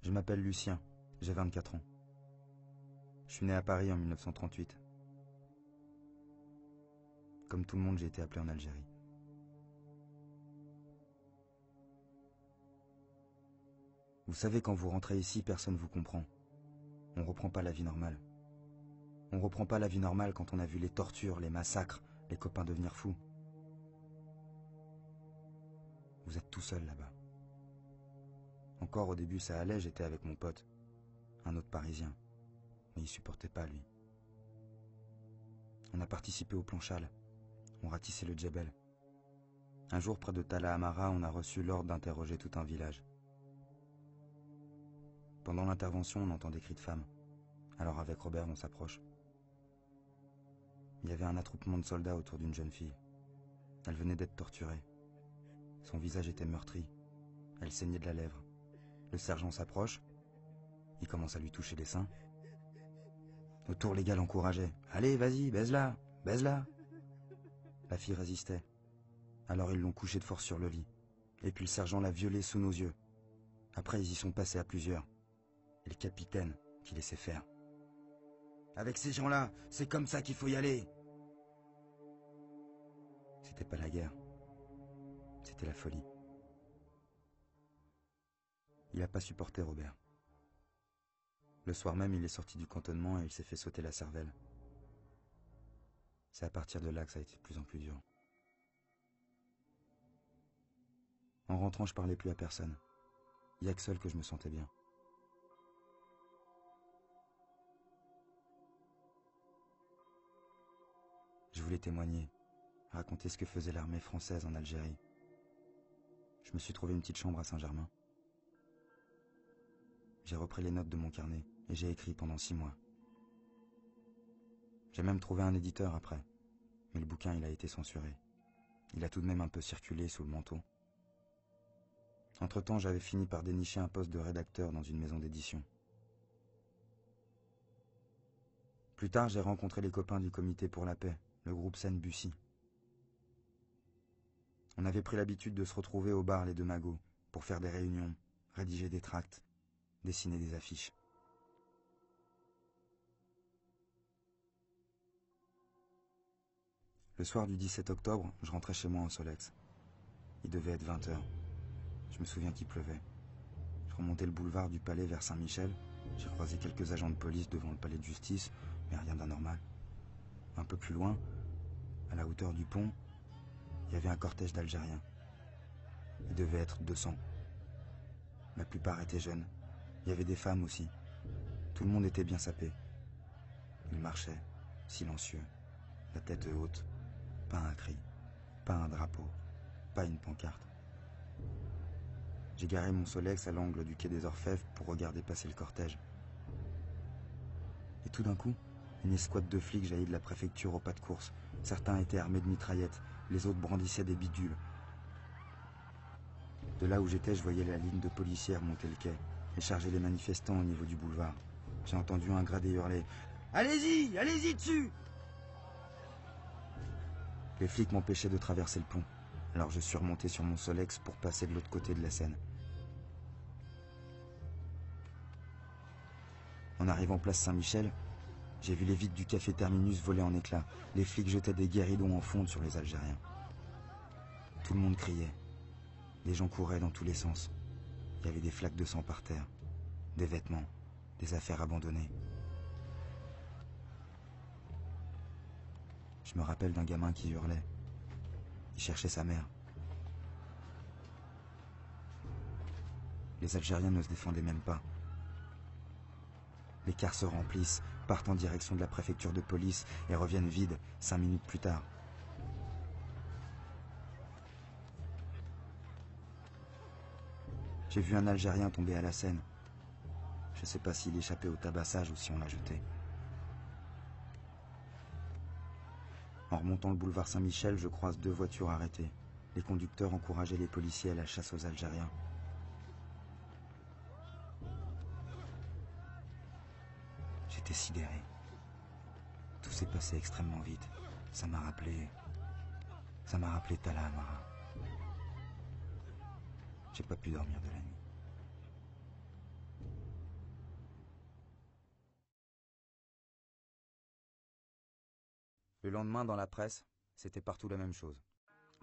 Je m'appelle Lucien, j'ai 24 ans. Je suis né à Paris en 1938. Comme tout le monde, j'ai été appelé en Algérie. Vous savez, quand vous rentrez ici, personne ne vous comprend. On reprend pas la vie normale. On reprend pas la vie normale quand on a vu les tortures, les massacres, les copains devenir fous. Vous êtes tout seul là-bas. Encore au début ça allait, j'étais avec mon pote, un autre Parisien, mais il supportait pas lui. On a participé au plan Châle, on ratissait le Djebel. Un jour près de Tala Amara, on a reçu l'ordre d'interroger tout un village. Pendant l'intervention, on entend des cris de femmes. Alors avec Robert, on s'approche. Il y avait un attroupement de soldats autour d'une jeune fille. Elle venait d'être torturée. Son visage était meurtri. Elle saignait de la lèvre. Le sergent s'approche. Il commence à lui toucher les seins. Autour, les gars l'encourageaient. « Allez, vas-y, baise-la, baise-la !» La fille résistait. Alors ils l'ont couchée de force sur le lit. Et puis le sergent l'a violée sous nos yeux. Après, ils y sont passés à plusieurs. Et le capitaine qui laissait faire. « Avec ces gens-là, c'est comme ça qu'il faut y aller !» C'était pas la guerre. C'était la folie. Il n'a pas supporté Robert. Le soir même, il est sorti du cantonnement et il s'est fait sauter la cervelle. C'est à partir de là que ça a été de plus en plus dur. En rentrant, je parlais plus à personne. Il n'y a que seul que je me sentais bien. Je voulais témoigner, raconter ce que faisait l'armée française en Algérie. Je me suis trouvé une petite chambre à Saint-Germain. J'ai repris les notes de mon carnet et j'ai écrit pendant 6 mois. J'ai même trouvé un éditeur après, mais le bouquin il a été censuré. Il a tout de même un peu circulé sous le manteau. Entre-temps, j'avais fini par dénicher un poste de rédacteur dans une maison d'édition. Plus tard, j'ai rencontré les copains du Comité pour la paix, le groupe Seine-Bussy. On avait pris l'habitude de se retrouver au bar Les Deux Magots pour faire des réunions, rédiger des tracts, dessiner des affiches. Le soir du 17 octobre, je rentrais chez moi en Solex. Il devait être 20 h. Je me souviens qu'il pleuvait. Je remontais le boulevard du Palais vers Saint-Michel. J'ai croisé quelques agents de police devant le palais de justice, mais rien d'anormal. Un peu plus loin, à la hauteur du pont, il y avait un cortège d'Algériens. Il devait être 200. La plupart étaient jeunes. Il y avait des femmes aussi. Tout le monde était bien sapé. Ils marchaient, silencieux, la tête haute. Pas un cri, pas un drapeau, pas une pancarte. J'ai garé mon Solex à l'angle du quai des Orfèvres pour regarder passer le cortège. Et tout d'un coup, une escouade de flics jaillit de la préfecture au pas de course. Certains étaient armés de mitraillettes, les autres brandissaient des bidules. De là où j'étais, je voyais la ligne de policières monter le quai et charger les manifestants au niveau du boulevard. J'ai entendu un gradé hurler « Allez-y, allez-y dessus !» Les flics m'empêchaient de traverser le pont, alors je suis remonté sur mon Solex pour passer de l'autre côté de la Seine. En arrivant place Saint-Michel, j'ai vu les vitres du café Terminus voler en éclats. Les flics jetaient des guéridons en fonte sur les Algériens. Tout le monde criait. Les gens couraient dans tous les sens. Il y avait des flaques de sang par terre, des vêtements, des affaires abandonnées. Je me rappelle d'un gamin qui hurlait. Il cherchait sa mère. Les Algériens ne se défendaient même pas. Les cars se remplissent, partent en direction de la préfecture de police et reviennent vides 5 minutes plus tard. J'ai vu un Algérien tomber à la Seine. Je ne sais pas s'il échappait au tabassage ou si on l'a jeté. En remontant le boulevard Saint-Michel, je croise 2 voitures arrêtées. Les conducteurs encourageaient les policiers à la chasse aux Algériens. J'étais sidéré. Tout s'est passé extrêmement vite. Ça m'a rappelé Tala Amara. J'ai pas pu dormir de la nuit. Le lendemain, dans la presse, c'était partout la même chose.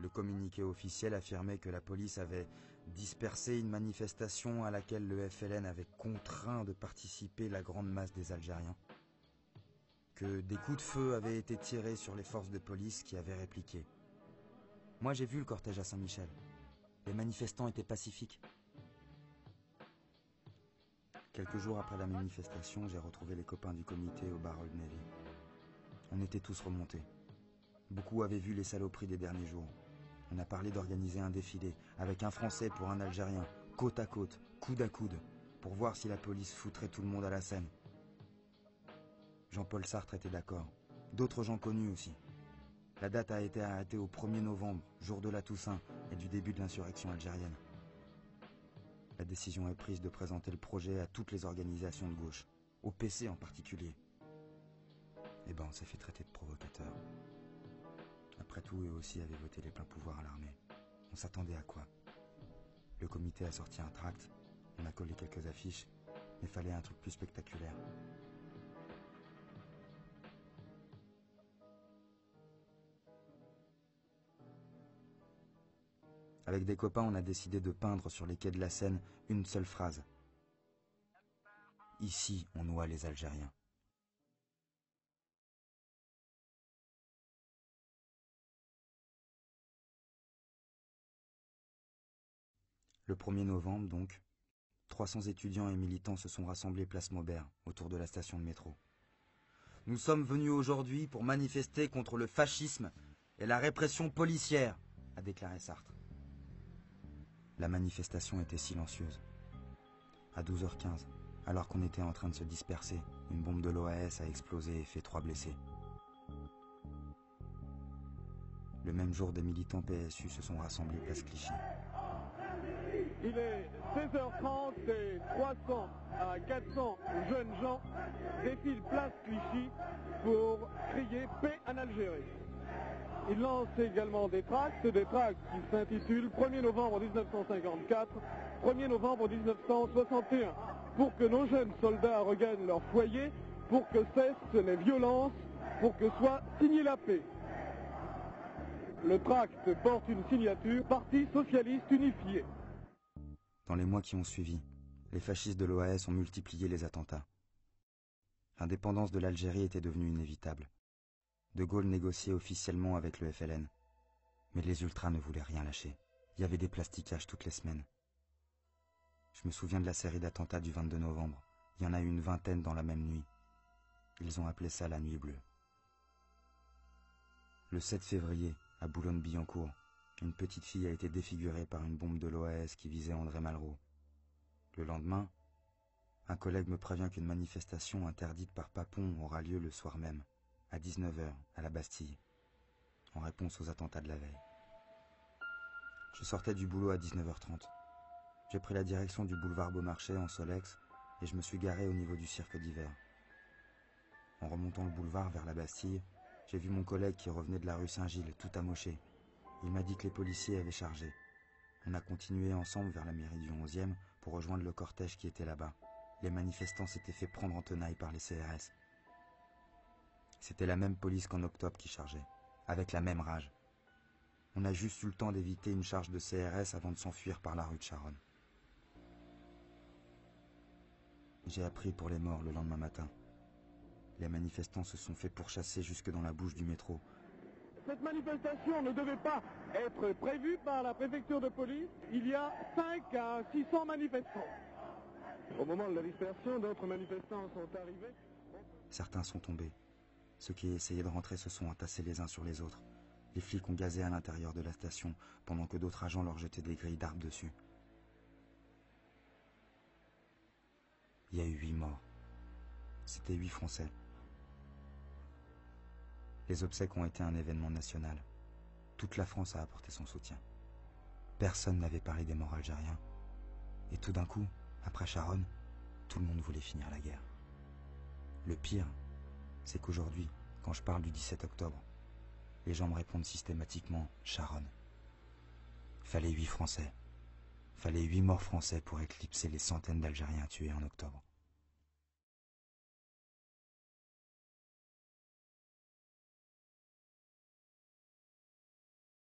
Le communiqué officiel affirmait que la police avait dispersé une manifestation à laquelle le FLN avait contraint de participer la grande masse des Algériens. Que des coups de feu avaient été tirés sur les forces de police qui avaient répliqué. Moi, j'ai vu le cortège à Saint-Michel. Les manifestants étaient pacifiques. Quelques jours après la manifestation, j'ai retrouvé les copains du comité au bar Old Navy. On était tous remontés. Beaucoup avaient vu les saloperies des derniers jours. On a parlé d'organiser un défilé, avec un Français pour un Algérien, côte à côte, coude à coude, pour voir si la police foutrait tout le monde à la Seine. Jean-Paul Sartre était d'accord. D'autres gens connus aussi. La date a été arrêtée au 1er novembre, jour de la Toussaint et du début de l'insurrection algérienne. La décision est prise de présenter le projet à toutes les organisations de gauche, au PC en particulier. Eh ben, on s'est fait traiter de provocateur. Après tout, eux aussi avaient voté les pleins pouvoirs à l'armée. On s'attendait à quoi? Le comité a sorti un tract, on a collé quelques affiches, mais fallait un truc plus spectaculaire. Avec des copains, on a décidé de peindre sur les quais de la Seine une seule phrase. Ici, on noie les Algériens. Le 1er novembre, donc, 300 étudiants et militants se sont rassemblés place Maubert, autour de la station de métro. Nous sommes venus aujourd'hui pour manifester contre le fascisme et la répression policière, a déclaré Sartre. La manifestation était silencieuse. À 12h15, alors qu'on était en train de se disperser, une bombe de l'OAS a explosé et fait 3 blessés. Le même jour, des militants PSU se sont rassemblés place Clichy. Il est 16h30 et 300 à 400 jeunes gens défilent place Clichy pour crier paix en Algérie. Ils lancent également des tracts qui s'intitulent 1er novembre 1954, 1er novembre 1961, pour que nos jeunes soldats regagnent leur foyer, pour que cessent les violences, pour que soit signée la paix. Le tract porte une signature Parti socialiste unifié. Dans les mois qui ont suivi, les fascistes de l'OAS ont multiplié les attentats. L'indépendance de l'Algérie était devenue inévitable. De Gaulle négociait officiellement avec le FLN. Mais les ultras ne voulaient rien lâcher. Il y avait des plastiquages toutes les semaines. Je me souviens de la série d'attentats du 22 novembre. Il y en a eu une vingtaine dans la même nuit. Ils ont appelé ça la nuit bleue. Le 7 février, à Boulogne-Billancourt, une petite fille a été défigurée par une bombe de l'OAS qui visait André Malraux. Le lendemain, un collègue me prévient qu'une manifestation interdite par Papon aura lieu le soir même, à 19h, à la Bastille, en réponse aux attentats de la veille. Je sortais du boulot à 19h30. J'ai pris la direction du boulevard Beaumarchais en Solex et je me suis garé au niveau du cirque d'hiver. En remontant le boulevard vers la Bastille, j'ai vu mon collègue qui revenait de la rue Saint-Gilles, tout amoché. Il m'a dit que les policiers avaient chargé. On a continué ensemble vers la mairie du 11e pour rejoindre le cortège qui était là-bas. Les manifestants s'étaient fait prendre en tenaille par les CRS. C'était la même police qu'en octobre qui chargeait, avec la même rage. On a juste eu le temps d'éviter une charge de CRS avant de s'enfuir par la rue de Charonne. J'ai appris pour les morts le lendemain matin. Les manifestants se sont fait pourchasser jusque dans la bouche du métro. Cette manifestation ne devait pas être prévue par la préfecture de police. Il y a 5 à 600 manifestants. Au moment de la dispersion, d'autres manifestants sont arrivés. Certains sont tombés. Ceux qui essayaient de rentrer se sont entassés les uns sur les autres. Les flics ont gazé à l'intérieur de la station, pendant que d'autres agents leur jetaient des grilles d'arbres dessus. Il y a eu 8 morts. C'était 8 Français. Les obsèques ont été un événement national. Toute la France a apporté son soutien. Personne n'avait parlé des morts algériens. Et tout d'un coup, après Charonne, tout le monde voulait finir la guerre. Le pire, c'est qu'aujourd'hui, quand je parle du 17 octobre, les gens me répondent systématiquement « Charonne ». Fallait 8 Français. Fallait 8 morts français pour éclipser les centaines d'Algériens tués en octobre.